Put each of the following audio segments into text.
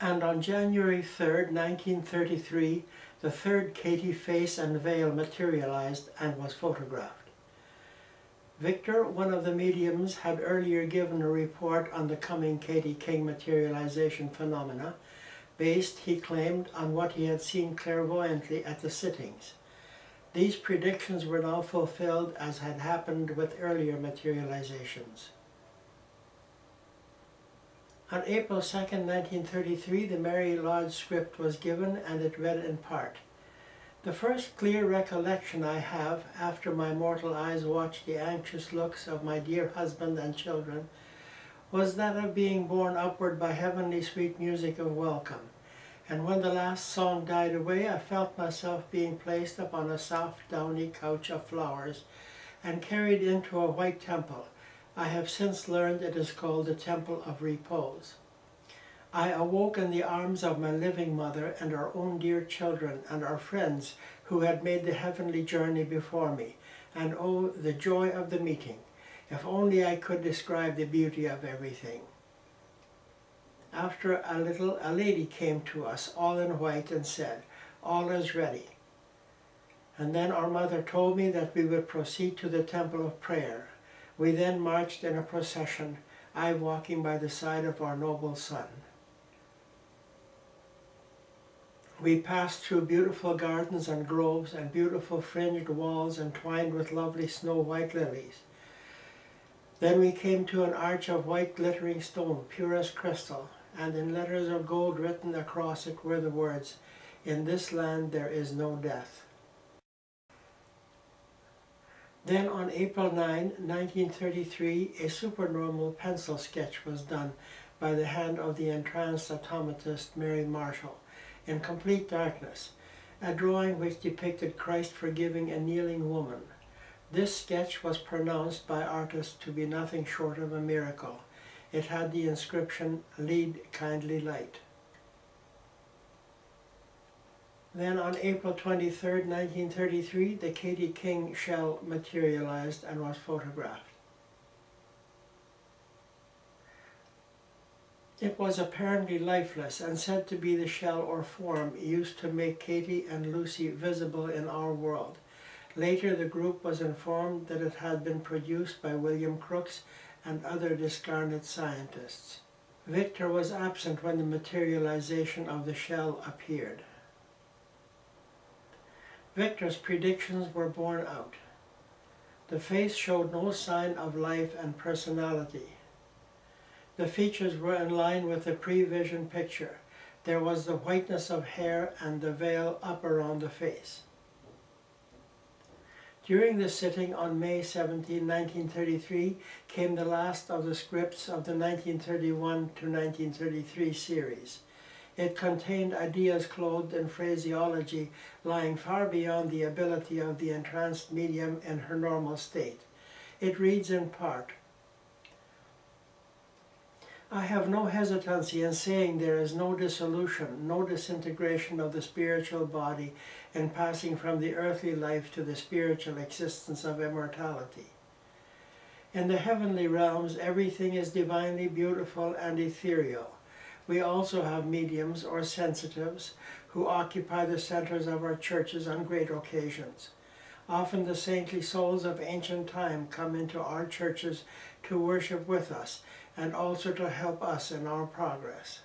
And on January 3rd, 1933, the third Katie face and veil materialized and was photographed. Victor, one of the mediums, had earlier given a report on the coming Katie King materialization phenomena, based, he claimed, on what he had seen clairvoyantly at the sittings. These predictions were now fulfilled, as had happened with earlier materializations. On April 2, 1933, the Mary Lodge script was given, and it read in part. The first clear recollection I have, after my mortal eyes watched the anxious looks of my dear husband and children, was that of being borne upward by heavenly sweet music of welcome. And when the last song died away, I felt myself being placed upon a soft, downy couch of flowers and carried into a white temple. I have since learned it is called the Temple of Repose. I awoke in the arms of my living mother and our own dear children and our friends who had made the heavenly journey before me, and oh, the joy of the meeting! If only I could describe the beauty of everything. After a little, a lady came to us, all in white, and said, "All is ready." And then our mother told me that we would proceed to the Temple of Prayer. We then marched in a procession, I walking by the side of our noble son. We passed through beautiful gardens and groves and beautiful fringed walls entwined with lovely snow-white lilies. Then we came to an arch of white glittering stone, pure as crystal, and in letters of gold written across it were the words, "In this land there is no death." Then on April 9, 1933, a supernormal pencil sketch was done by the hand of the entranced automatist Mary Marshall, in complete darkness, a drawing which depicted Christ forgiving a kneeling woman. This sketch was pronounced by artists to be nothing short of a miracle. It had the inscription, "Lead kindly light." Then on April 23, 1933, the Katie King shell materialized and was photographed. It was apparently lifeless and said to be the shell or form used to make Katie and Lucy visible in our world. Later the group was informed that it had been produced by William Crookes and other discarnate scientists. Victor was absent when the materialization of the shell appeared. Victor's predictions were borne out. The face showed no sign of life and personality. The features were in line with the pre-vision picture. There was the whiteness of hair and the veil up around the face. During the sitting on May 17, 1933, came the last of the scripts of the 1931 to 1933 series. It contained ideas clothed in phraseology lying far beyond the ability of the entranced medium in her normal state. It reads in part, "I have no hesitancy in saying there is no dissolution, no disintegration of the spiritual body in passing from the earthly life to the spiritual existence of immortality. In the heavenly realms, everything is divinely beautiful and ethereal. We also have mediums or sensitives who occupy the centers of our churches on great occasions. Often the saintly souls of ancient time come into our churches to worship with us and also to help us in our progress.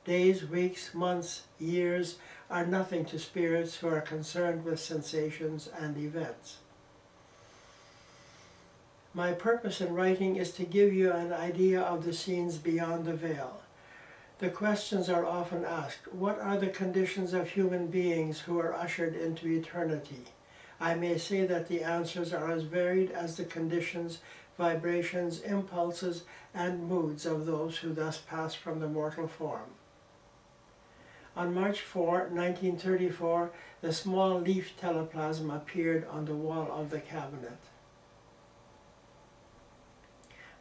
Days, weeks, months, years are nothing to spirits who are concerned with sensations and events. My purpose in writing is to give you an idea of the scenes beyond the veil. The questions are often asked, what are the conditions of human beings who are ushered into eternity? I may say that the answers are as varied as the conditions, vibrations, impulses, and moods of those who thus pass from the mortal form. On March 4, 1934, the small leaf teleplasm appeared on the wall of the cabinet.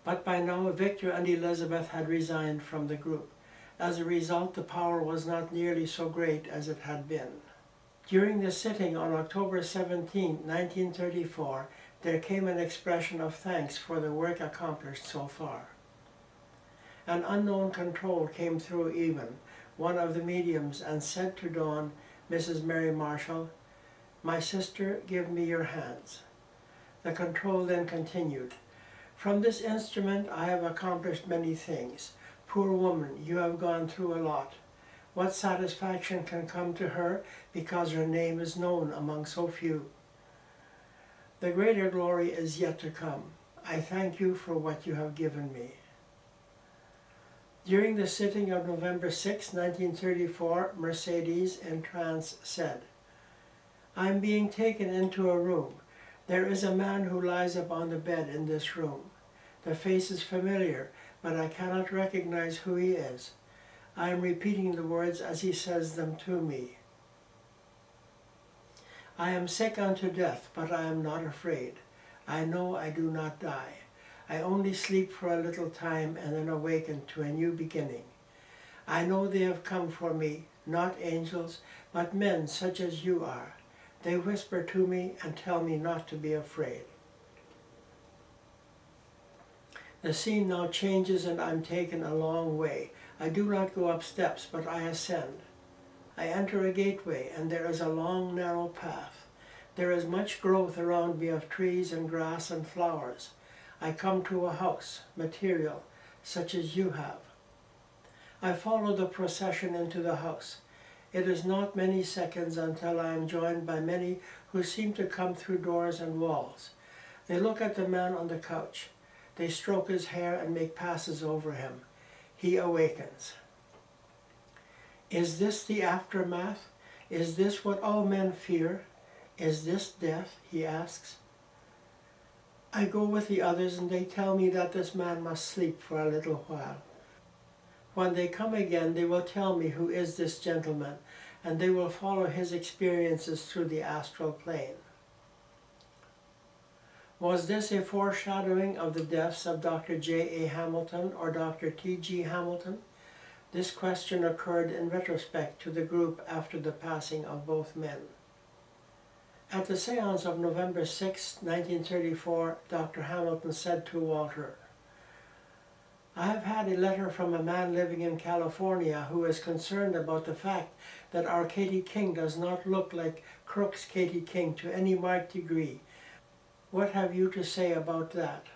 But by now, Victor and Elizabeth had resigned from the group. As a result, the power was not nearly so great as it had been. During the sitting on October 17, 1934, there came an expression of thanks for the work accomplished so far. An unknown control came through even. one of the mediums, and said to Dawn, Mrs. Mary Marshall, "My sister, give me your hands." The control then continued. "From this instrument I have accomplished many things. Poor woman, you have gone through a lot. What satisfaction can come to her because her name is known among so few? The greater glory is yet to come. I thank you for what you have given me." During the sitting of November 6, 1934, Mercedes, in trance, said, "I am being taken into a room. There is a man who lies upon the bed in this room. The face is familiar, but I cannot recognize who he is. I am repeating the words as he says them to me. I am sick unto death, but I am not afraid. I know I do not die. I only sleep for a little time and then awaken to a new beginning. I know they have come for me, not angels, but men such as you are. They whisper to me and tell me not to be afraid." The scene now changes and I'm taken a long way. I do not go up steps, but I ascend. I enter a gateway, and there is a long, narrow path. There is much growth around me of trees and grass and flowers. I come to a house, material, such as you have. I follow the procession into the house. It is not many seconds until I am joined by many who seem to come through doors and walls. They look at the man on the couch. They stroke his hair and make passes over him. He awakens. Is this the aftermath? Is this what all men fear? Is this death? He asks. I go with the others, and they tell me that this man must sleep for a little while. When they come again, they will tell me who is this gentleman, and they will follow his experiences through the astral plane. Was this a foreshadowing of the deaths of Dr. J. A. Hamilton or Dr. T. G. Hamilton? This question occurred in retrospect to the group after the passing of both men. At the seance of November 6, 1934, Dr. Hamilton said to Walter, I have had a letter from a man living in California who is concerned about the fact that our Katie King does not look like Crook's Katie King to any marked degree. What have you to say about that?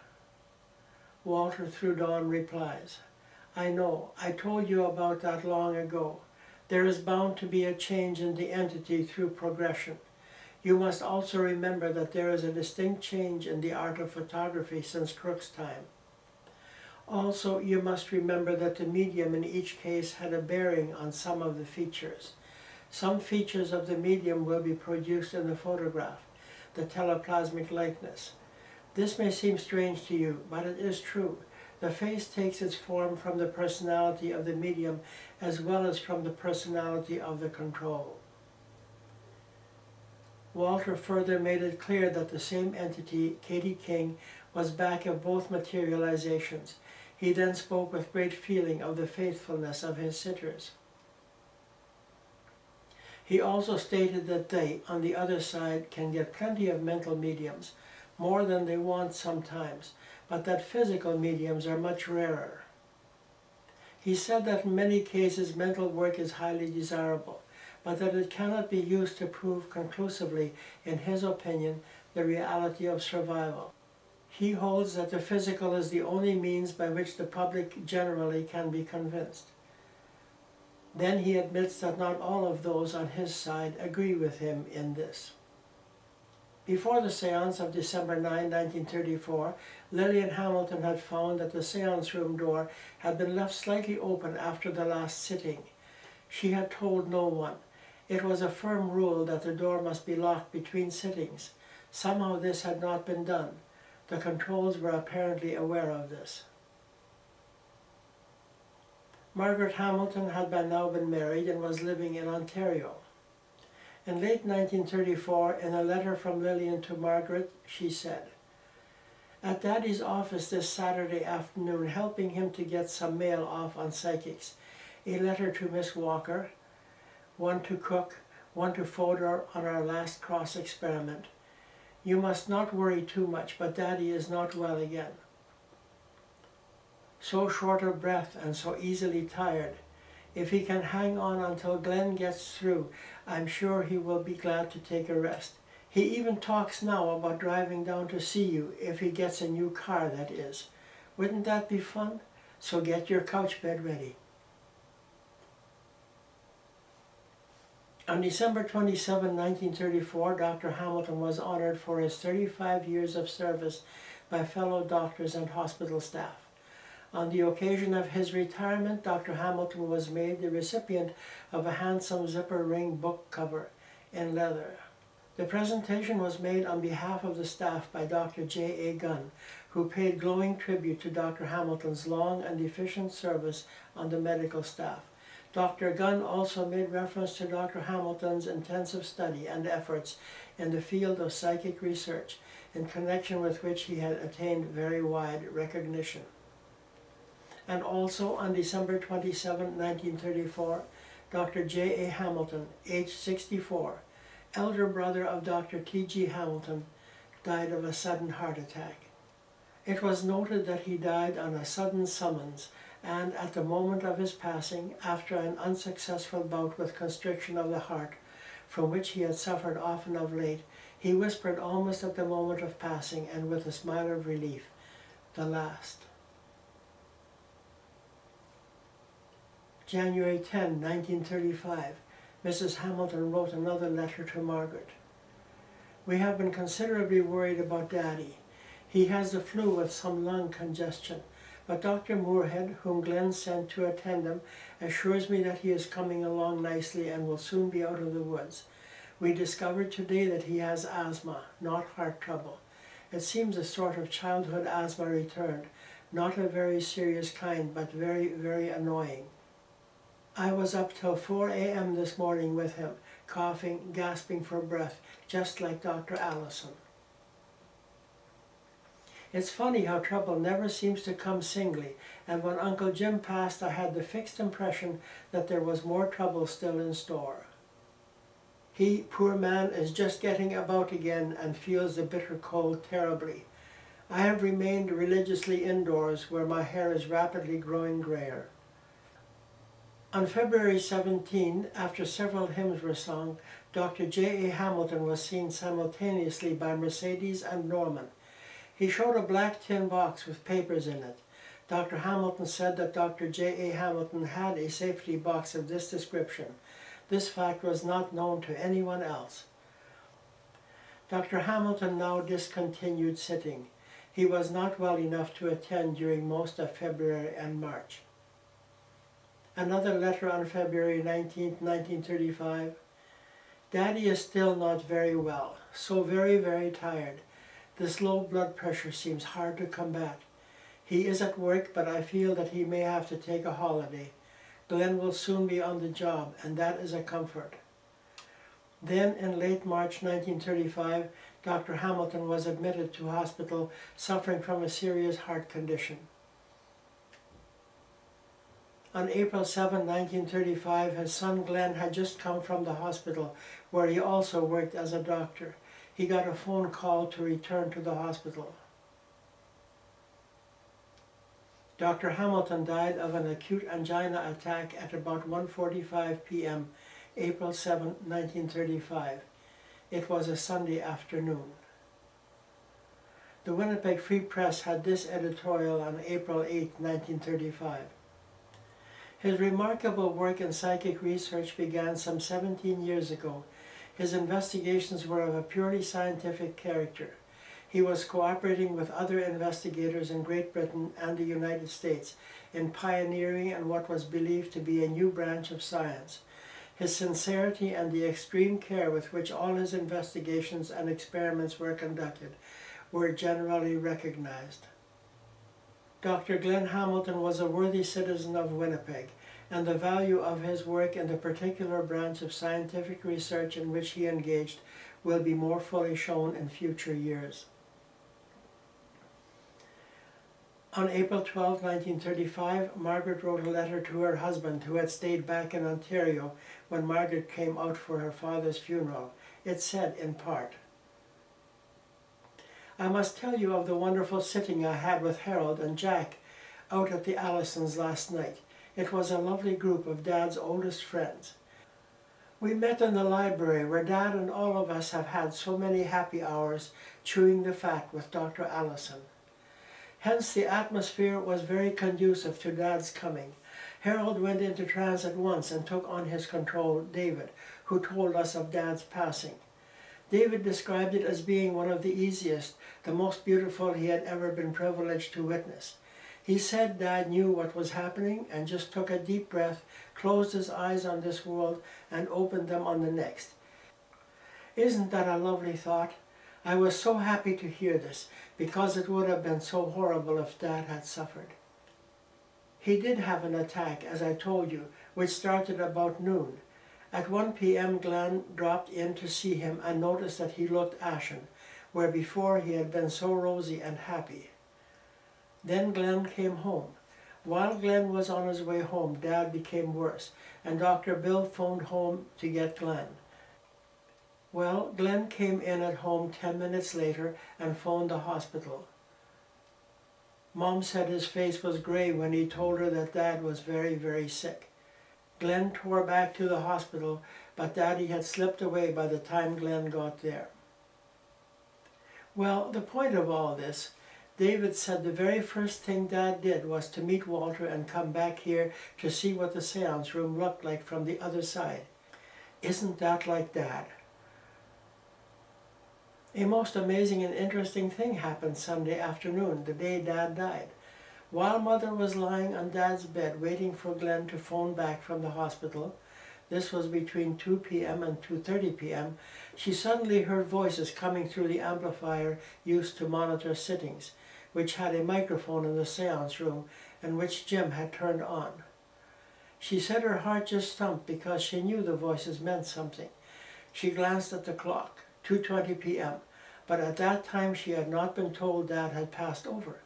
Walter through Dawn replies, I know, I told you about that long ago. There is bound to be a change in the entity through progression. You must also remember that there is a distinct change in the art of photography since Crook's time. Also, you must remember that the medium in each case had a bearing on some of the features. Some features of the medium will be produced in the photograph, the teleplasmic likeness. This may seem strange to you, but it is true. The face takes its form from the personality of the medium as well as from the personality of the control. Walter further made it clear that the same entity, Katie King, was back of both materializations. He then spoke with great feeling of the faithfulness of his sitters. He also stated that they, on the other side, can get plenty of mental mediums, more than they want sometimes, but that physical mediums are much rarer. He said that in many cases mental work is highly desirable, but that it cannot be used to prove conclusively, in his opinion, the reality of survival. He holds that the physical is the only means by which the public generally can be convinced. Then he admits that not all of those on his side agree with him in this. Before the seance of December 9, 1934, Lillian Hamilton had found that the seance room door had been left slightly open after the last sitting. She had told no one. It was a firm rule that the door must be locked between sittings. Somehow this had not been done. The controls were apparently aware of this. Margaret Hamilton had by now been married and was living in Ontario. In late 1934, in a letter from Lillian to Margaret, she said, At Daddy's office this Saturday afternoon, helping him to get some mail off on psychics. A letter to Miss Walker, one to Cook, one to Fodor on our last cross experiment. You must not worry too much, but Daddy is not well again. So short of breath and so easily tired. If he can hang on until Glenn gets through, I'm sure he will be glad to take a rest. He even talks now about driving down to see you, if he gets a new car, that is. Wouldn't that be fun? So get your couch bed ready. On December 27, 1934, Dr. Hamilton was honored for his 35 years of service by fellow doctors and hospital staff. On the occasion of his retirement, Dr. Hamilton was made the recipient of a handsome zipper ring book cover in leather. The presentation was made on behalf of the staff by Dr. J. A. Gunn, who paid glowing tribute to Dr. Hamilton's long and efficient service on the medical staff. Dr. Gunn also made reference to Dr. Hamilton's intensive study and efforts in the field of psychic research, in connection with which he had attained very wide recognition. And also on December 27, 1934, Dr. J. A. Hamilton, aged 64, elder brother of Dr. T. G. Hamilton, died of a sudden heart attack. It was noted that he died on a sudden summons, and at the moment of his passing, after an unsuccessful bout with constriction of the heart, from which he had suffered often of late, he whispered almost at the moment of passing, and with a smile of relief, "The last." January 10, 1935, Mrs. Hamilton wrote another letter to Margaret. "We have been considerably worried about Daddy. He has the flu with some lung congestion, but Dr. Moorhead, whom Glenn sent to attend him, assures me that he is coming along nicely and will soon be out of the woods. We discovered today that he has asthma, not heart trouble. It seems a sort of childhood asthma returned, not a very serious kind, but very, very annoying. I was up till 4 a.m. this morning with him, coughing, gasping for breath, just like Dr. Allison. It's funny how trouble never seems to come singly, and when Uncle Jim passed I had the fixed impression that there was more trouble still in store. He, poor man, is just getting about again and feels the bitter cold terribly. I have remained religiously indoors, where my hair is rapidly growing grayer." On February 17, after several hymns were sung, Dr. J. A. Hamilton was seen simultaneously by Mercedes and Norman. He showed a black tin box with papers in it. Dr. Hamilton said that Dr. J. A. Hamilton had a safety box of this description. This fact was not known to anyone else. Dr. Hamilton now discontinued sitting. He was not well enough to attend during most of February and March. Another letter on February 19, 1935. "Daddy is still not very well, so very, very tired. This low blood pressure seems hard to combat. He is at work, but I feel that he may have to take a holiday. Glenn will soon be on the job, and that is a comfort." Then, in late March 1935, Dr. Hamilton was admitted to hospital suffering from a serious heart condition. On April 7, 1935, his son Glenn had just come from the hospital, where he also worked as a doctor. He got a phone call to return to the hospital. Dr. Hamilton died of an acute angina attack at about 1:45 p.m., April 7, 1935. It was a Sunday afternoon. The Winnipeg Free Press had this editorial on April 8, 1935. His remarkable work in psychic research began some 17 years ago. His investigations were of a purely scientific character. He was cooperating with other investigators in Great Britain and the United States in pioneering in what was believed to be a new branch of science. His sincerity and the extreme care with which all his investigations and experiments were conducted were generally recognized. Dr. Glenn Hamilton was a worthy citizen of Winnipeg, and the value of his work in the particular branch of scientific research in which he engaged will be more fully shown in future years. On April 12, 1935, Margaret wrote a letter to her husband, who had stayed back in Ontario when Margaret came out for her father's funeral. It said, in part, "I must tell you of the wonderful sitting I had with Harold and Jack out at the Allisons last night. It was a lovely group of Dad's oldest friends. We met in the library where Dad and all of us have had so many happy hours chewing the fat with Dr. Allison. Hence the atmosphere was very conducive to Dad's coming. Harold went into trance at once and took on his control David, who told us of Dad's passing. David described it as being one of the easiest, the most beautiful he had ever been privileged to witness. He said Dad knew what was happening and just took a deep breath, closed his eyes on this world, and opened them on the next. Isn't that a lovely thought? I was so happy to hear this, because it would have been so horrible if Dad had suffered. He did have an attack, as I told you, which started about noon. At 1 p.m. Glenn dropped in to see him and noticed that he looked ashen, where before he had been so rosy and happy. Then Glenn came home. While Glenn was on his way home, Dad became worse, and Dr. Bill phoned home to get Glenn. Well, Glenn came in at home 10 minutes later and phoned the hospital. Mom said his face was gray when he told her that Dad was very, very sick. Glenn tore back to the hospital, but Daddy had slipped away by the time Glenn got there. Well, the point of all this, David said the very first thing Dad did was to meet Walter and come back here to see what the seance room looked like from the other side. Isn't that like Dad? A most amazing and interesting thing happened Sunday afternoon, the day Dad died. While Mother was lying on Dad's bed waiting for Glenn to phone back from the hospital, this was between 2 p.m. and 2:30 p.m., she suddenly heard voices coming through the amplifier used to monitor sittings, which had a microphone in the seance room and which Jim had turned on. She said her heart just thumped because she knew the voices meant something. She glanced at the clock, 2:20 p.m., but at that time she had not been told Dad had passed over.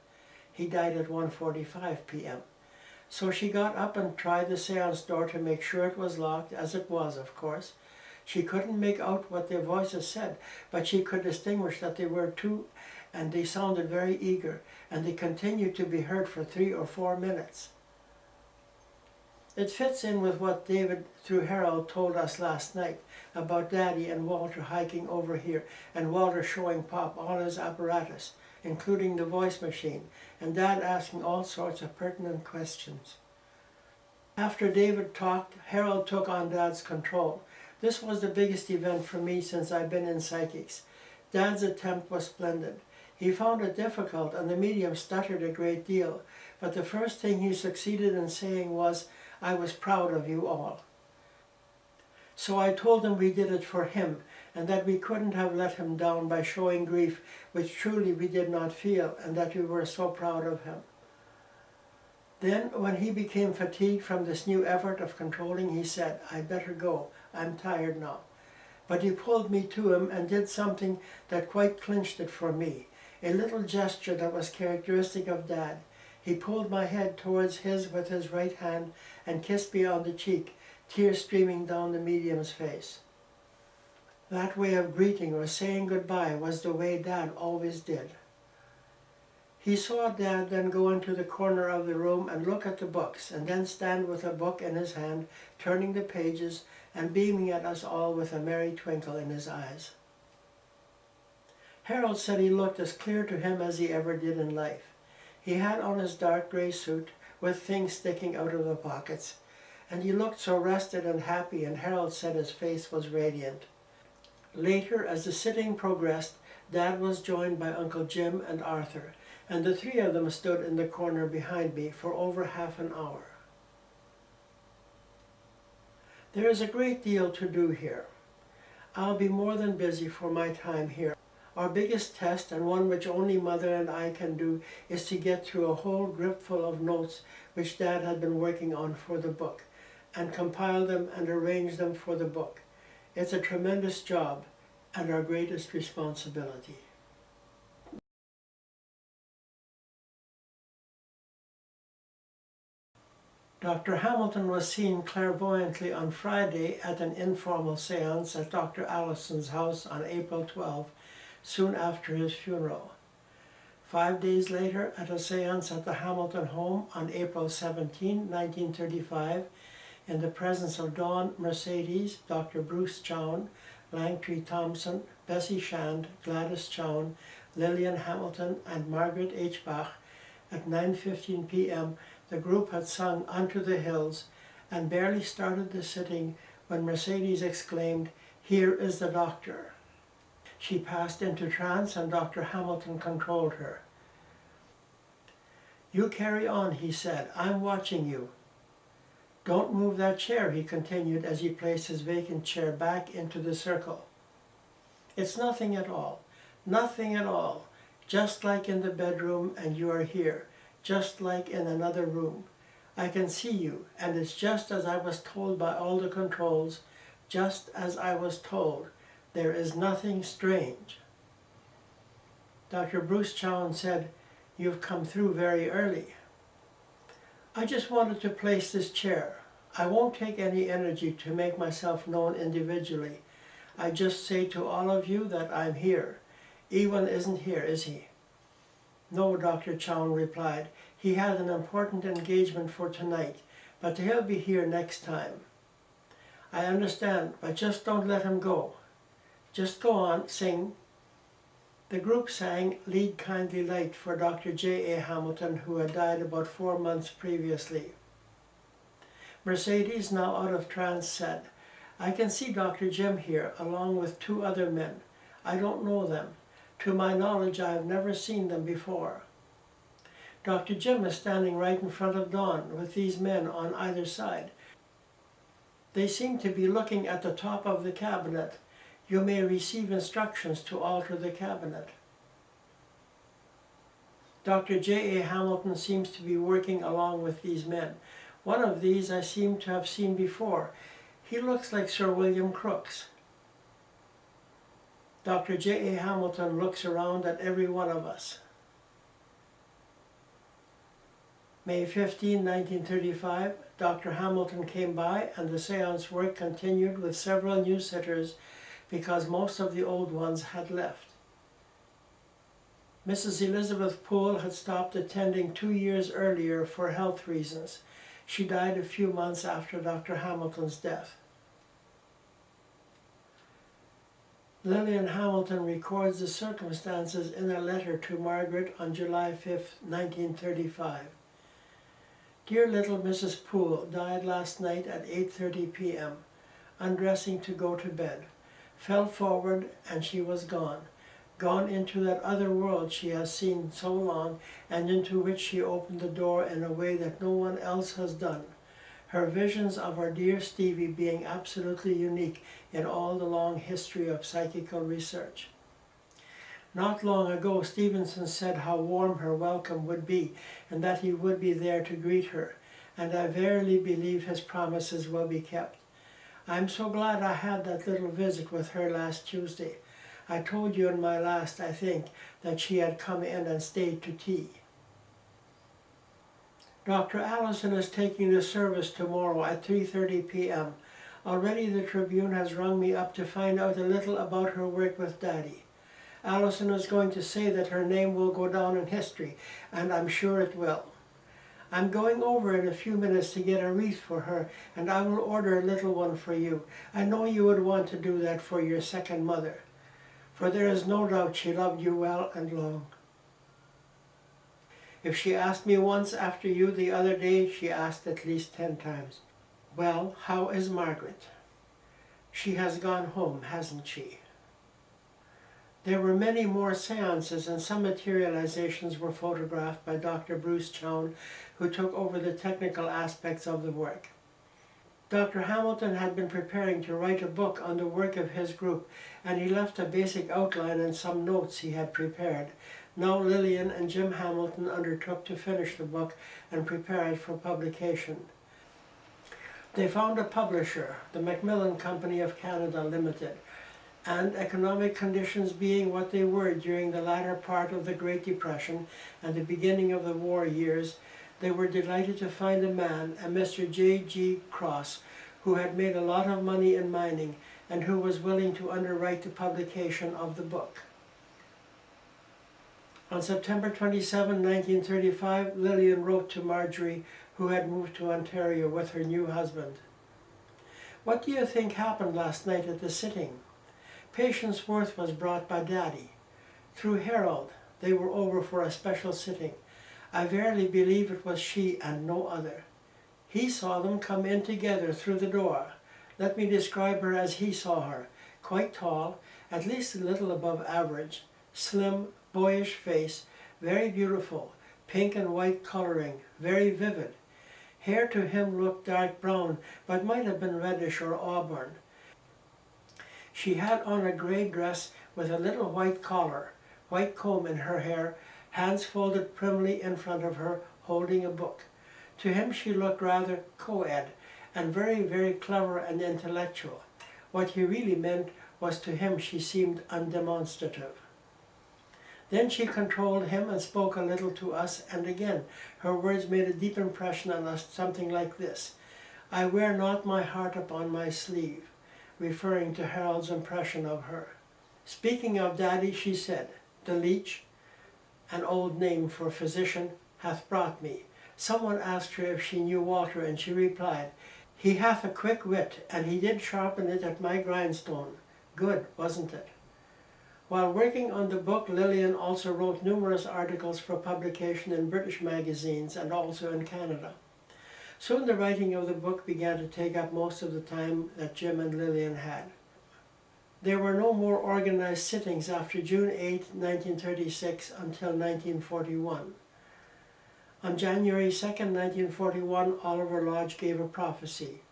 He died at 1:45 p.m. So she got up and tried the seance door to make sure it was locked, as it was, of course. She couldn't make out what their voices said, but she could distinguish that they were two, and they sounded very eager, and they continued to be heard for 3 or 4 minutes. It fits in with what David, through Harold, told us last night about Daddy and Walter hiking over here, and Walter showing Pop all his apparatus, including the voice machine, and Dad asking all sorts of pertinent questions. After David talked, Harold took on Dad's control. This was the biggest event for me since I've been in psychics. Dad's attempt was splendid. He found it difficult and the medium stuttered a great deal, but the first thing he succeeded in saying was, "I was proud of you all." So I told him we did it for him, and that we couldn't have let him down by showing grief which truly we did not feel, and that we were so proud of him. Then, when he became fatigued from this new effort of controlling, he said, "I'd better go, I'm tired now." But he pulled me to him and did something that quite clinched it for me, a little gesture that was characteristic of Dad. He pulled my head towards his with his right hand and kissed me on the cheek, tears streaming down the medium's face. That way of greeting or saying goodbye was the way Dad always did. He saw Dad then go into the corner of the room and look at the books, and then stand with a book in his hand, turning the pages and beaming at us all with a merry twinkle in his eyes. Harold said he looked as clear to him as he ever did in life. He had on his dark gray suit with things sticking out of the pockets, and he looked so rested and happy, and Harold said his face was radiant. Later, as the sitting progressed, Dad was joined by Uncle Jim and Arthur, and the three of them stood in the corner behind me for over half an hour. There is a great deal to do here. I'll be more than busy for my time here. Our biggest test, and one which only Mother and I can do, is to get through a whole gripful of notes which Dad had been working on for the book, and compile them and arrange them for the book. It's a tremendous job and our greatest responsibility. Dr. Hamilton was seen clairvoyantly on Friday at an informal seance at Dr. Allison's house on April 12, soon after his funeral. 5 days later, at a seance at the Hamilton home on April 17, 1935, in the presence of Dawn Mercedes, Dr. Bruce Chown, Langtree Thompson, Bessie Shand, Gladys Chown, Lillian Hamilton, and Margaret H. Bach, at 9:15 p.m., the group had sung "Unto the Hills" and barely started the sitting when Mercedes exclaimed, "Here is the doctor." She passed into trance and Dr. Hamilton controlled her. "You carry on," he said. "I'm watching you." "Don't move that chair," he continued as he placed his vacant chair back into the circle. "It's nothing at all. Nothing at all. Just like in the bedroom, and you are here. Just like in another room. I can see you, and it's just as I was told by all the controls. Just as I was told. There is nothing strange." Dr. Bruce Chown said, "You've come through very early." "I just wanted to place this chair. I won't take any energy to make myself known individually. I just say to all of you that I'm here. Ewan isn't here, is he?" "No," Dr. Chown replied. "He had an important engagement for tonight, but he'll be here next time." "I understand, but just don't let him go. Just go on, sing." The group sang "Lead Kindly Light" for Dr. J.A. Hamilton, who had died about 4 months previously. Mercedes, now out of trance, said, "I can see Dr. Jim here, along with 2 other men. I don't know them. To my knowledge, I have never seen them before." "Dr. Jim is standing right in front of Dawn, with these men on either side. They seem to be looking at the top of the cabinet. You may receive instructions to alter the cabinet." Dr. J.A. Hamilton seems to be working along with these men. One of these I seem to have seen before. He looks like Sir William Crookes. Dr. J.A. Hamilton looks around at every one of us. May 15, 1935, Dr. Hamilton came by and the seance work continued with several new sitters because most of the old ones had left. Mrs. Elizabeth Poole had stopped attending 2 years earlier for health reasons. She died a few months after Dr. Hamilton's death. Lillian Hamilton records the circumstances in a letter to Margaret on July 5, 1935. "Dear little Mrs. Poole died last night at 8:30 p.m., undressing to go to bed. Fell forward and she was gone. Gone into that other world she has seen so long and into which she opened the door in a way that no one else has done. Her visions of our dear Stevie being absolutely unique in all the long history of psychical research. Not long ago, Stevenson said how warm her welcome would be and that he would be there to greet her, and I verily believe his promises will be kept. I'm so glad I had that little visit with her last Tuesday. I told you in my last, I think, that she had come in and stayed to tea. Dr. Allison is taking the service tomorrow at 3:30 p.m. Already the Tribune has rung me up to find out a little about her work with Daddy. Allison is going to say that her name will go down in history, and I'm sure it will. I'm going over in a few minutes to get a wreath for her, and I will order a little one for you. I know you would want to do that for your second mother, for there is no doubt she loved you well and long. If she asked me once after you the other day, she asked at least 10 times, 'Well, how is Margaret?' She has gone home, hasn't she?" There were many more seances, and some materializations were photographed by Dr. Bruce Chown, who took over the technical aspects of the work. Dr. Hamilton had been preparing to write a book on the work of his group, and he left a basic outline and some notes he had prepared. Now Lillian and Jim Hamilton undertook to finish the book and prepare it for publication. They found a publisher, the Macmillan Company of Canada Limited, and economic conditions being what they were during the latter part of the Great Depression and the beginning of the war years, they were delighted to find a man, a Mr. J.G. Cross, who had made a lot of money in mining and who was willing to underwrite the publication of the book. On September 27, 1935, Lillian wrote to Marjorie, who had moved to Ontario with her new husband. "What do you think happened last night at the sitting? Patience Worth was brought by Daddy. Through Harold, they were over for a special sitting. I verily believe it was she and no other. He saw them come in together through the door. Let me describe her as he saw her. Quite tall, at least a little above average, slim, boyish face, very beautiful, pink and white coloring, very vivid. Hair to him looked dark brown, but might have been reddish or auburn. She had on a grey dress with a little white collar, white comb in her hair, hands folded primly in front of her, holding a book. To him she looked rather co-ed, and very, very clever and intellectual. What he really meant was to him she seemed undemonstrative. Then she controlled him and spoke a little to us, and again her words made a deep impression on us, something like this: 'I wear not my heart upon my sleeve,' referring to Harold's impression of her. Speaking of Daddy, she said, 'The leech,' an old name for physician, 'hath brought me.' Someone asked her if she knew Walter, and she replied, 'He hath a quick wit, and he did sharpen it at my grindstone.' Good, wasn't it?" While working on the book, Lillian also wrote numerous articles for publication in British magazines and also in Canada. Soon the writing of the book began to take up most of the time that Jim and Lillian had. There were no more organized sittings after June 8, 1936 until 1941. On January 2, 1941, Oliver Lodge gave a prophecy.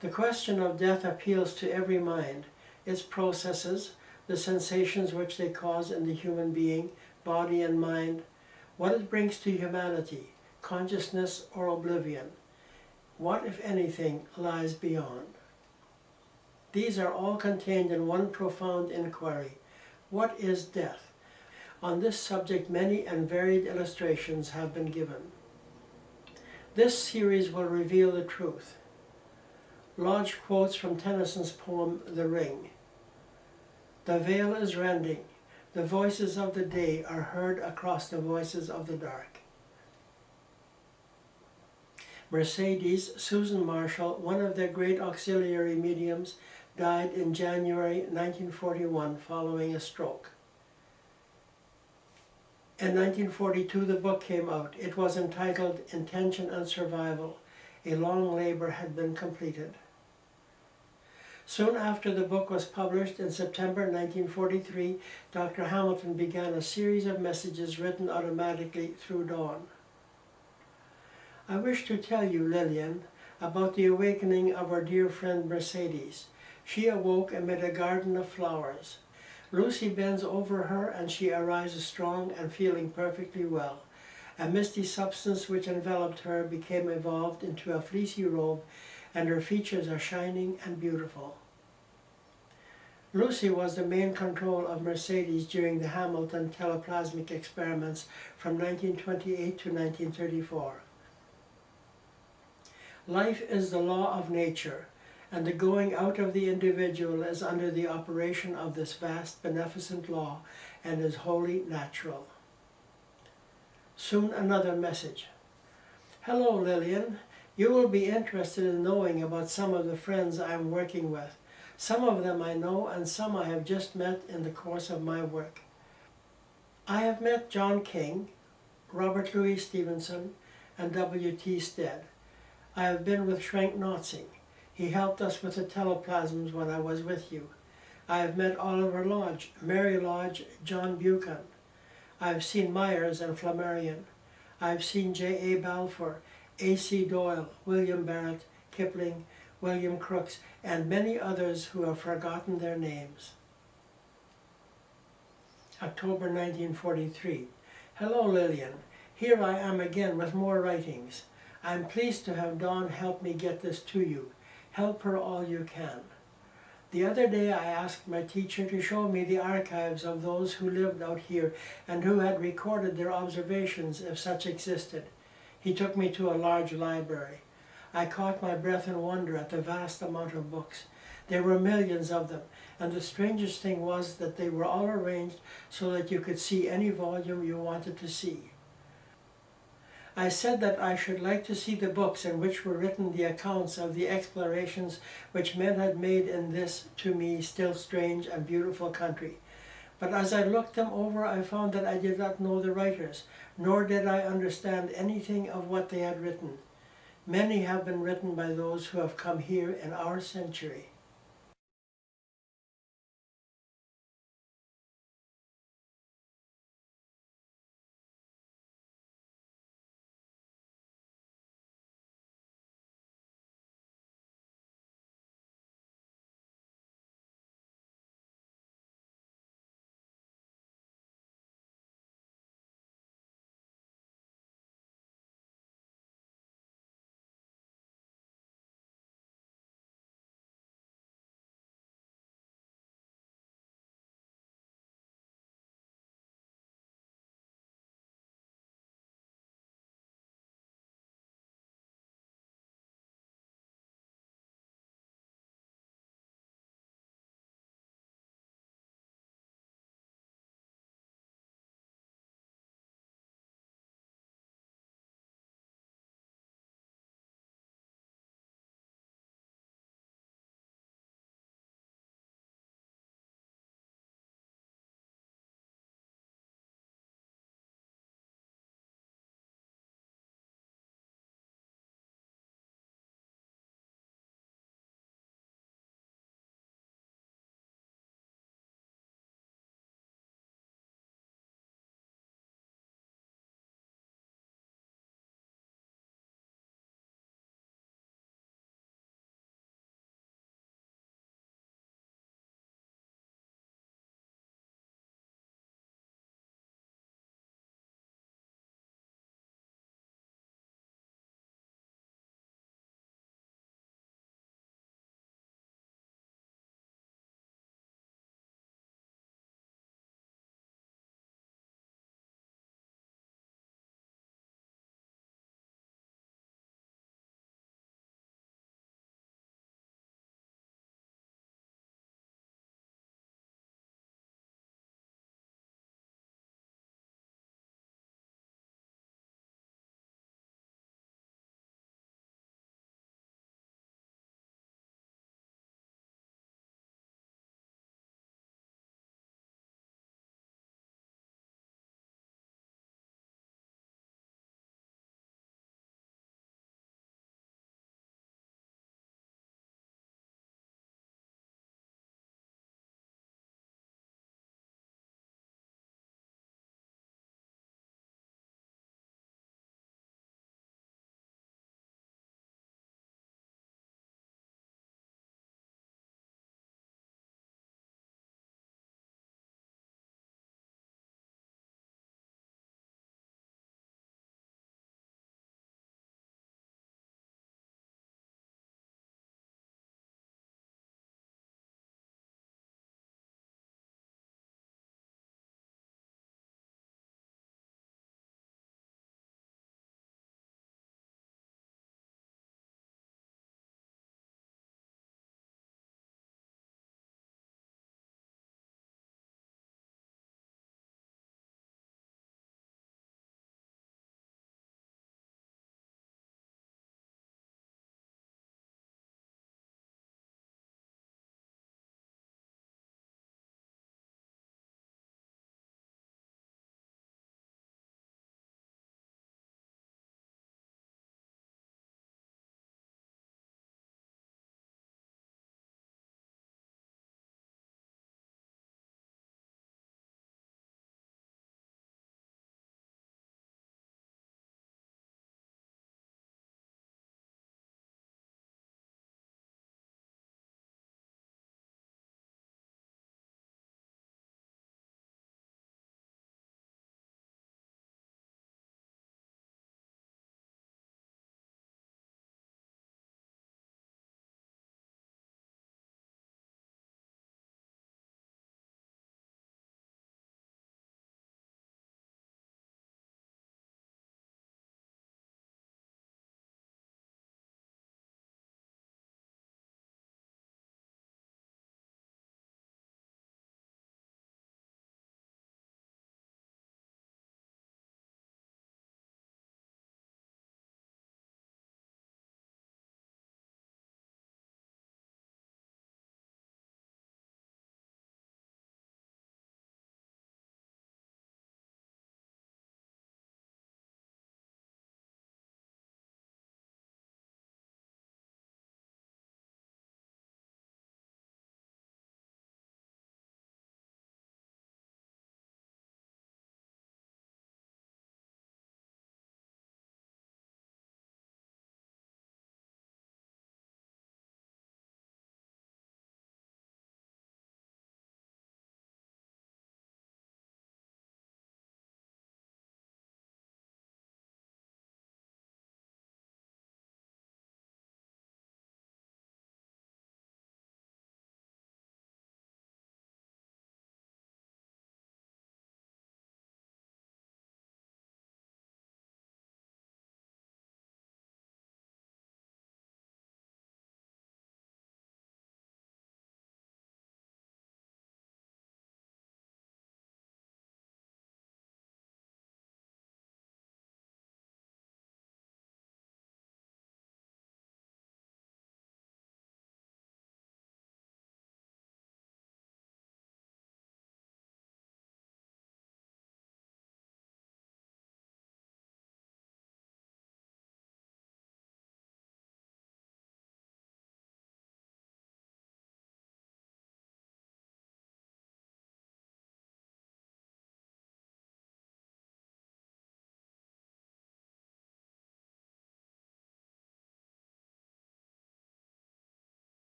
The question of death appeals to every mind, its processes, the sensations which they cause in the human being, body and mind, what it brings to humanity, consciousness or oblivion, what, if anything, lies beyond. These are all contained in one profound inquiry: what is death? On this subject many and varied illustrations have been given. This series will reveal the truth. Lodge quotes from Tennyson's poem The Ring. "The veil is rending. The voices of the day are heard across the voices of the dark." Mercedes Susan Marshall, one of their great auxiliary mediums, died in January 1941 following a stroke. In 1942 the book came out. It was entitled Intention and Survival. A long labor had been completed. Soon after the book was published in September 1943, Dr. Hamilton began a series of messages written automatically through Dawn. "I wish to tell you, Lillian, about the awakening of our dear friend Mercedes. She awoke amid a garden of flowers. Lucy bends over her and she arises strong and feeling perfectly well. A misty substance which enveloped her became evolved into a fleecy robe, and her features are shining and beautiful." Lucy was the main control of Mercedes during the Hamilton teleplasmic experiments from 1928 to 1934. Life is the law of nature, and the going out of the individual is under the operation of this vast, beneficent law, and is wholly natural. Soon another message. "Hello, Lillian. You will be interested in knowing about some of the friends I am working with. Some of them I know, and some I have just met in the course of my work. I have met John King, Robert Louis Stevenson, and W.T. Stead. I have been with Schwenk Notzing. He helped us with the teleplasms when I was with you. I have met Oliver Lodge, Mary Lodge, John Buchan. I have seen Myers and Flammarion. I have seen J.A. Balfour, A.C. Doyle, William Barrett, Kipling, William Crookes, and many others who have forgotten their names." October 1943. "Hello, Lillian. Here I am again with more writings. I am pleased to have Dawn help me get this to you. Help her all you can. The other day I asked my teacher to show me the archives of those who lived out here and who had recorded their observations, if such existed. He took me to a large library. I caught my breath in wonder at the vast amount of books. There were millions of them, and the strangest thing was that they were all arranged so that you could see any volume you wanted to see. I said that I should like to see the books in which were written the accounts of the explorations which men had made in this, to me, still strange and beautiful country. But as I looked them over, I found that I did not know the writers, nor did I understand anything of what they had written. Many have been written by those who have come here in our century.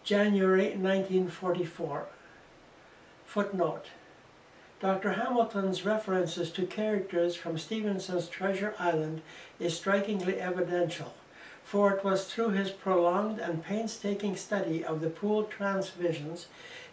January 1944. Footnote: Dr. Hamilton's references to characters from Stevenson's Treasure Island is strikingly evidential, for it was through his prolonged and painstaking study of the pooled transvisions,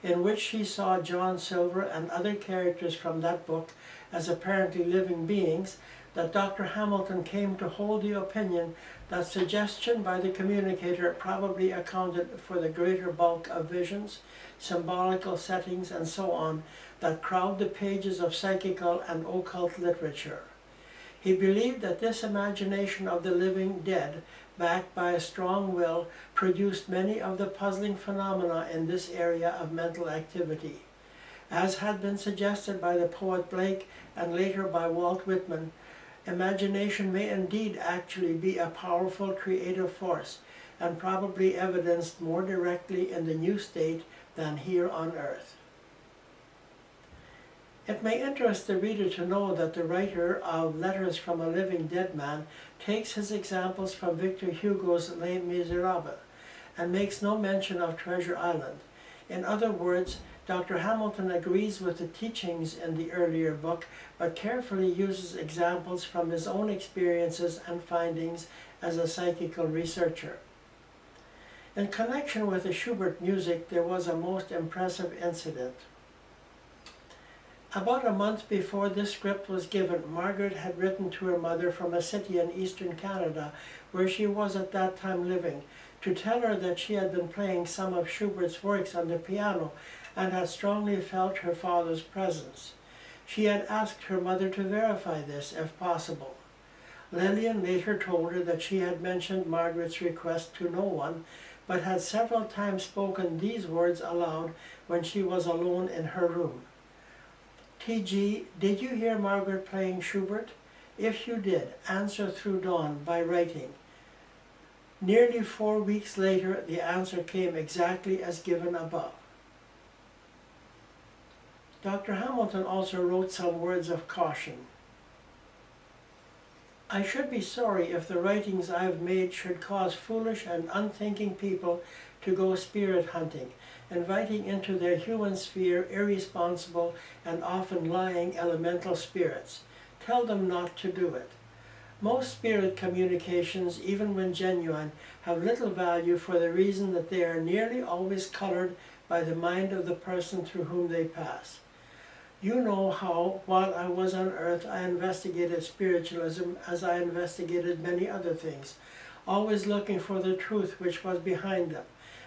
in which he saw John Silver and other characters from that book as apparently living beings, that Dr. Hamilton came to hold the opinion that suggestion by the communicator probably accounted for the greater bulk of visions, symbolical settings, and so on that crowd the pages of psychical and occult literature. He believed that this imagination of the living dead, backed by a strong will, produced many of the puzzling phenomena in this area of mental activity. As had been suggested by the poet Blake and later by Walt Whitman, imagination may indeed actually be a powerful creative force, and probably evidenced more directly in the new state than here on earth. It may interest the reader to know that the writer of Letters from a Living Dead Man takes his examples from Victor Hugo's Les Miserables, and makes no mention of Treasure Island. In other words, Dr. Hamilton agrees with the teachings in the earlier book, but carefully uses examples from his own experiences and findings as a psychical researcher. In connection with the Schubert music, there was a most impressive incident. About a month before this script was given, Margaret had written to her mother from a city in eastern Canada, where she was at that time living, to tell her that she had been playing some of Schubert's works on the piano and had strongly felt her father's presence. She had asked her mother to verify this, if possible. Lillian later told her that she had mentioned Margaret's request to no one, but had several times spoken these words aloud when she was alone in her room. T.G., did you hear Margaret playing Schubert? If you did, answer through Dawn by writing. Nearly 4 weeks later, the answer came exactly as given above. Dr. Hamilton also wrote some words of caution. I should be sorry if the writings I have made should cause foolish and unthinking people to go spirit hunting, inviting into their human sphere irresponsible and often lying elemental spirits. Tell them not to do it. Most spirit communications, even when genuine, have little value for the reason that they are nearly always colored by the mind of the person through whom they pass. You know how, while I was on earth, I investigated spiritualism as I investigated many other things, always looking for the truth which was behind them.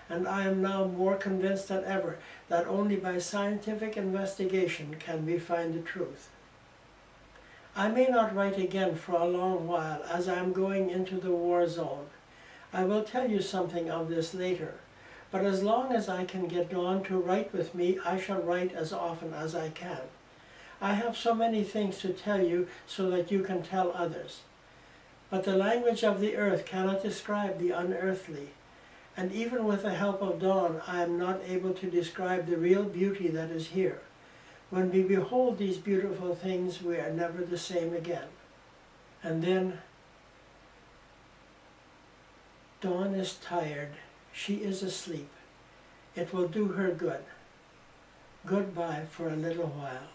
And I am now more convinced than ever that only by scientific investigation can we find the truth. I may not write again for a long while, as I am going into the war zone. I will tell you something of this later. But as long as I can get Dawn to write with me, I shall write as often as I can. I have so many things to tell you so that you can tell others. But the language of the earth cannot describe the unearthly. And even with the help of Dawn, I am not able to describe the real beauty that is here. When we behold these beautiful things, we are never the same again. And then, Dawn is tired. She is asleep. It will do her good. Goodbye for a little while.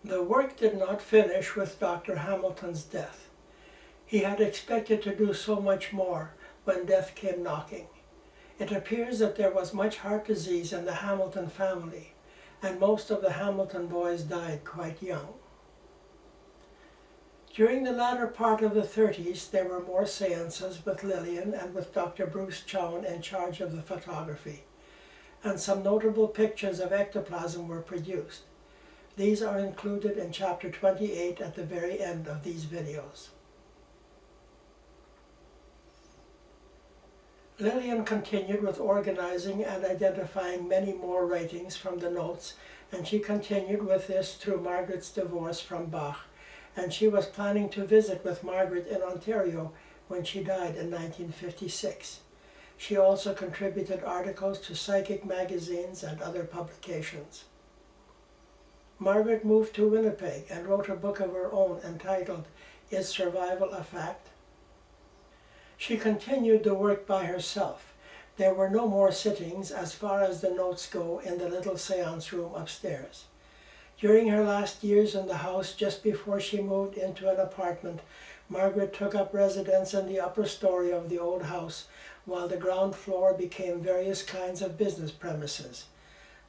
The work did not finish with Dr. Hamilton's death. He had expected to do so much more when death came knocking. It appears that there was much heart disease in the Hamilton family, and most of the Hamilton boys died quite young. During the latter part of the 30s, there were more seances with Lillian and with Dr. Bruce Chown in charge of the photography, and some notable pictures of ectoplasm were produced. These are included in chapter 28 at the very end of these videos. Lillian continued with organizing and identifying many more writings from the notes, and she continued with this through Margaret's divorce from Bach, and she was planning to visit with Margaret in Ontario when she died in 1956. She also contributed articles to psychic magazines and other publications. Margaret moved to Winnipeg and wrote a book of her own entitled Is Survival a Fact? She continued the work by herself. There were no more sittings as far as the notes go in the little seance room upstairs. During her last years in the house, just before she moved into an apartment, Margaret took up residence in the upper story of the old house, while the ground floor became various kinds of business premises.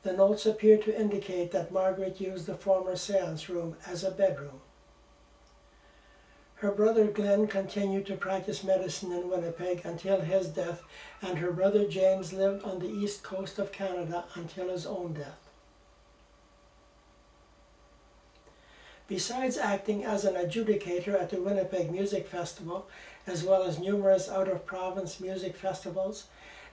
The notes appear to indicate that Margaret used the former seance room as a bedroom. Her brother Glenn continued to practice medicine in Winnipeg until his death, and her brother James lived on the east coast of Canada until his own death. Besides acting as an adjudicator at the Winnipeg Music Festival, as well as numerous out-of-province music festivals,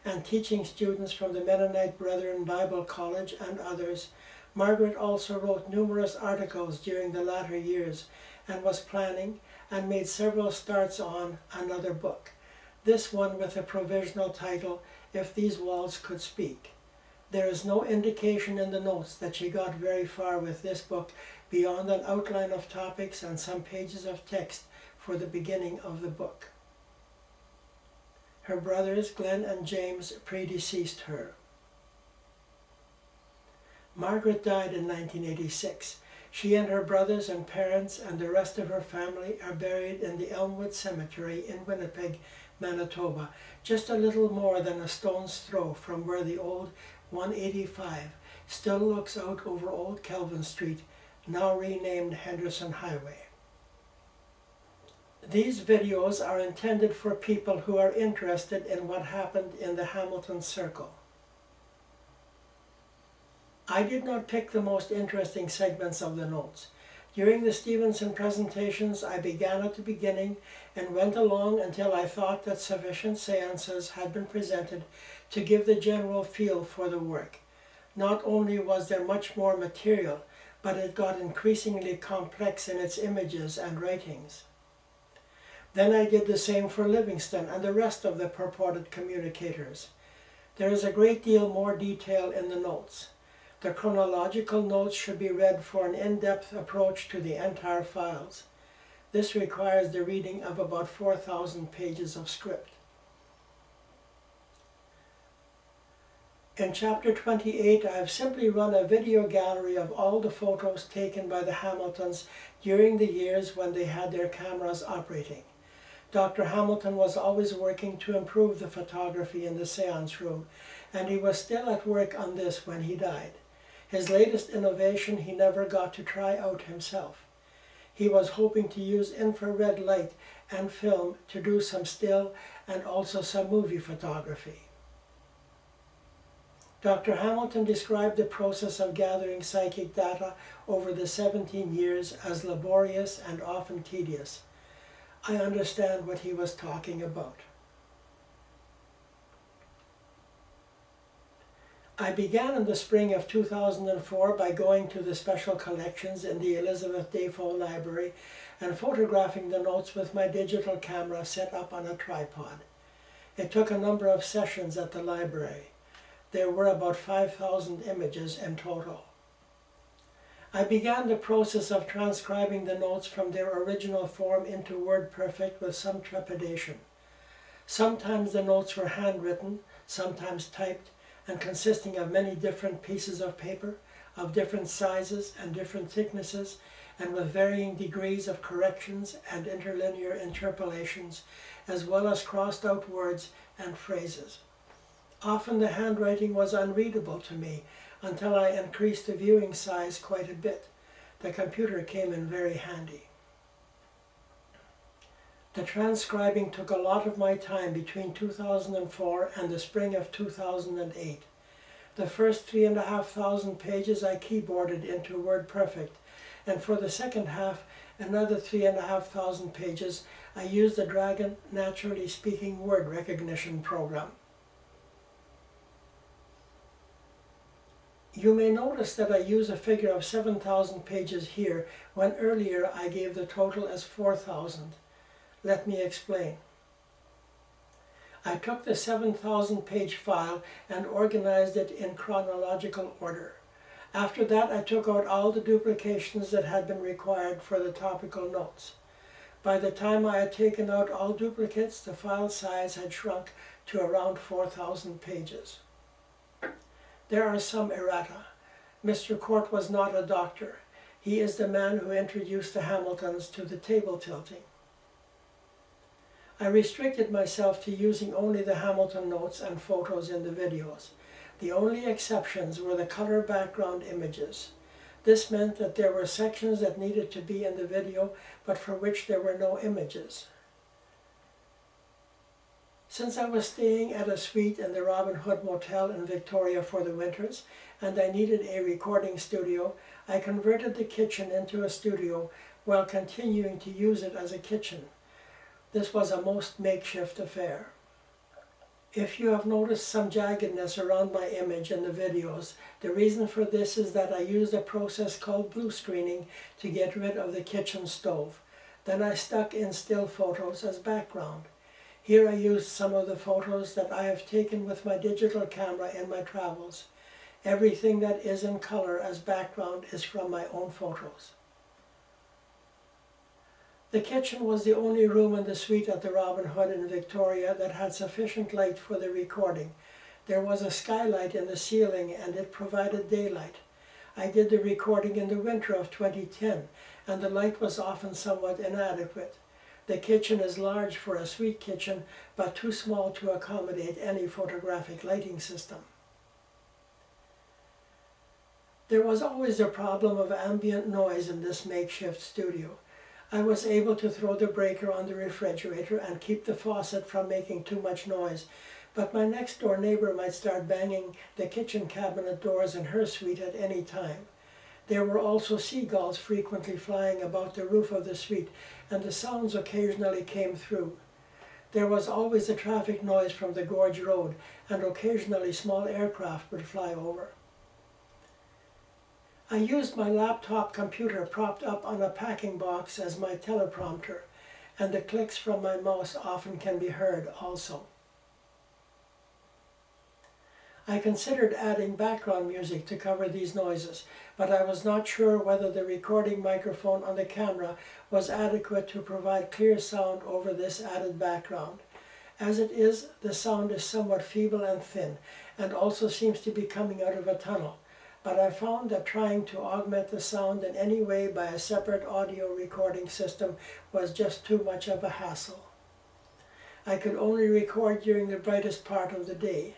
and teaching students from the Mennonite Brethren Bible College and others, Margaret also wrote numerous articles during the latter years and was planning and made several starts on another book, this one with a provisional title, If These Walls Could Speak. There is no indication in the notes that she got very far with this book beyond an outline of topics and some pages of text for the beginning of the book. Her brothers, Glenn and James, predeceased her. Margaret died in 1986. She and her brothers and parents and the rest of her family are buried in the Elmwood Cemetery in Winnipeg, Manitoba, just a little more than a stone's throw from where the old 185 still looks out over Old Kelvin Street, now renamed Henderson Highway. These videos are intended for people who are interested in what happened in the Hamilton Circle. I did not pick the most interesting segments of the notes. During the Stevenson presentations, I began at the beginning and went along until I thought that sufficient seances had been presented to give the general feel for the work. Not only was there much more material, but it got increasingly complex in its images and writings. Then I did the same for Livingston and the rest of the purported communicators. There is a great deal more detail in the notes. The chronological notes should be read for an in-depth approach to the entire files. This requires the reading of about 4,000 pages of script. In chapter 28, I have simply run a video gallery of all the photos taken by the Hamiltons during the years when they had their cameras operating. Dr. Hamilton was always working to improve the photography in the seance room, and he was still at work on this when he died. His latest innovation he never got to try out himself. He was hoping to use infrared light and film to do some still and also some movie photography. Dr. Hamilton described the process of gathering psychic data over the 17 years as laborious and often tedious. I understand what he was talking about. I began in the spring of 2004 by going to the special collections in the Elizabeth Defoe Library and photographing the notes with my digital camera set up on a tripod. It took a number of sessions at the library. There were about 5,000 images in total. I began the process of transcribing the notes from their original form into WordPerfect with some trepidation. Sometimes the notes were handwritten, sometimes typed, and consisting of many different pieces of paper, of different sizes and different thicknesses, and with varying degrees of corrections and interlinear interpolations, as well as crossed out words and phrases. Often the handwriting was unreadable to me until I increased the viewing size quite a bit. The computer came in very handy. The transcribing took a lot of my time between 2004 and the spring of 2008. The first 3,500 pages I keyboarded into WordPerfect, and for the second half, another 3,500 pages, I used the Dragon Naturally Speaking Word Recognition program. You may notice that I use a figure of 7,000 pages here, when earlier I gave the total as 4,000. Let me explain. I took the 7,000 page file and organized it in chronological order. After that, I took out all the duplications that had been required for the topical notes. By the time I had taken out all duplicates, the file size had shrunk to around 4,000 pages. There are some errata. Mr. Court was not a doctor. He is the man who introduced the Hamiltons to the table tilting. I restricted myself to using only the Hamilton notes and photos in the videos. The only exceptions were the color background images. This meant that there were sections that needed to be in the video, but for which there were no images. Since I was staying at a suite in the Robin Hood Motel in Victoria for the winters, and I needed a recording studio, I converted the kitchen into a studio while continuing to use it as a kitchen. This was a most makeshift affair. If you have noticed some jaggedness around my image in the videos, the reason for this is that I used a process called blue screening to get rid of the kitchen stove. Then I stuck in still photos as background. Here I used some of the photos that I have taken with my digital camera in my travels. Everything that is in color as background is from my own photos. The kitchen was the only room in the suite at the Robin Hood in Victoria that had sufficient light for the recording. There was a skylight in the ceiling and it provided daylight. I did the recording in the winter of 2010 and the light was often somewhat inadequate. The kitchen is large for a suite kitchen, but too small to accommodate any photographic lighting system. There was always the problem of ambient noise in this makeshift studio. I was able to throw the breaker on the refrigerator and keep the faucet from making too much noise, but my next door neighbor might start banging the kitchen cabinet doors in her suite at any time. There were also seagulls frequently flying about the roof of the suite, and the sounds occasionally came through. There was always the traffic noise from the Gorge Road, and occasionally small aircraft would fly over. I used my laptop computer propped up on a packing box as my teleprompter, and the clicks from my mouse often can be heard also. I considered adding background music to cover these noises, but I was not sure whether the recording microphone on the camera was adequate to provide clear sound over this added background. As it is, the sound is somewhat feeble and thin, and also seems to be coming out of a tunnel. But I found that trying to augment the sound in any way by a separate audio recording system was just too much of a hassle. I could only record during the brightest part of the day.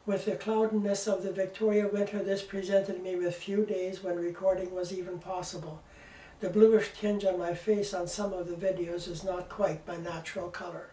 With the cloudiness of the Victoria winter, this presented me with few days when recording was even possible. The bluish tinge on my face on some of the videos is not quite my natural color.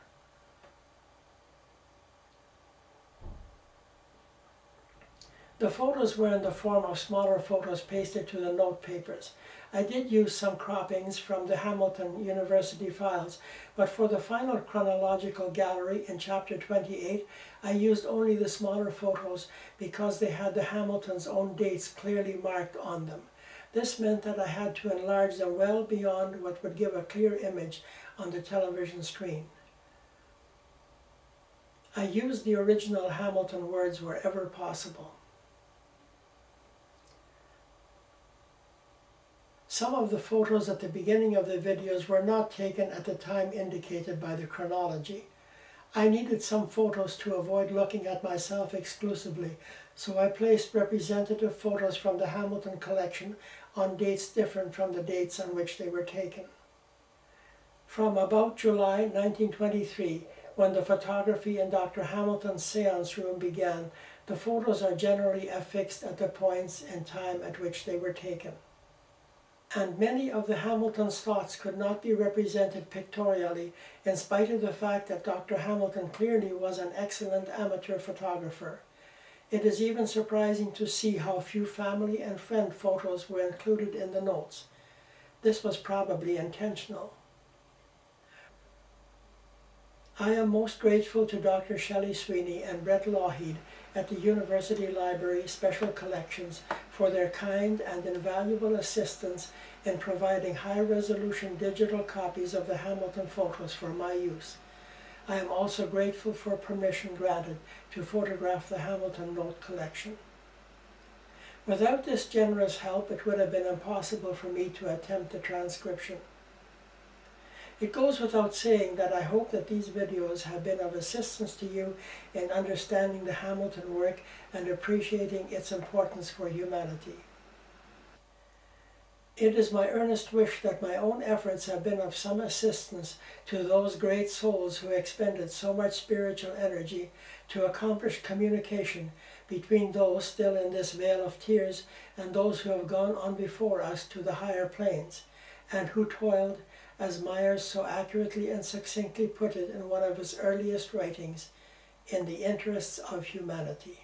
The photos were in the form of smaller photos pasted to the note papers. I did use some croppings from the Hamilton University files, but for the final chronological gallery in chapter 28, I used only the smaller photos because they had the Hamiltons' own dates clearly marked on them. This meant that I had to enlarge them well beyond what would give a clear image on the television screen. I used the original Hamilton words wherever possible. Some of the photos at the beginning of the videos were not taken at the time indicated by the chronology. I needed some photos to avoid looking at myself exclusively, so I placed representative photos from the Hamilton collection on dates different from the dates on which they were taken. From about July 1923, when the photography in Dr. Hamilton's seance room began, the photos are generally affixed at the points in time at which they were taken. And many of the Hamilton's thoughts could not be represented pictorially, in spite of the fact that Dr. Hamilton clearly was an excellent amateur photographer. It is even surprising to see how few family and friend photos were included in the notes. This was probably intentional. I am most grateful to Dr. Shelley Sweeney and Brett Lougheed at the University Library Special Collections for their kind and invaluable assistance in providing high-resolution digital copies of the Hamilton photos for my use. I am also grateful for permission granted to photograph the Hamilton note collection. Without this generous help, it would have been impossible for me to attempt the transcription. It goes without saying that I hope that these videos have been of assistance to you in understanding the Hamilton work and appreciating its importance for humanity. It is my earnest wish that my own efforts have been of some assistance to those great souls who expended so much spiritual energy to accomplish communication between those still in this vale of tears and those who have gone on before us to the higher planes, and who toiled, as Myers so accurately and succinctly put it in one of his earliest writings, in the interests of humanity.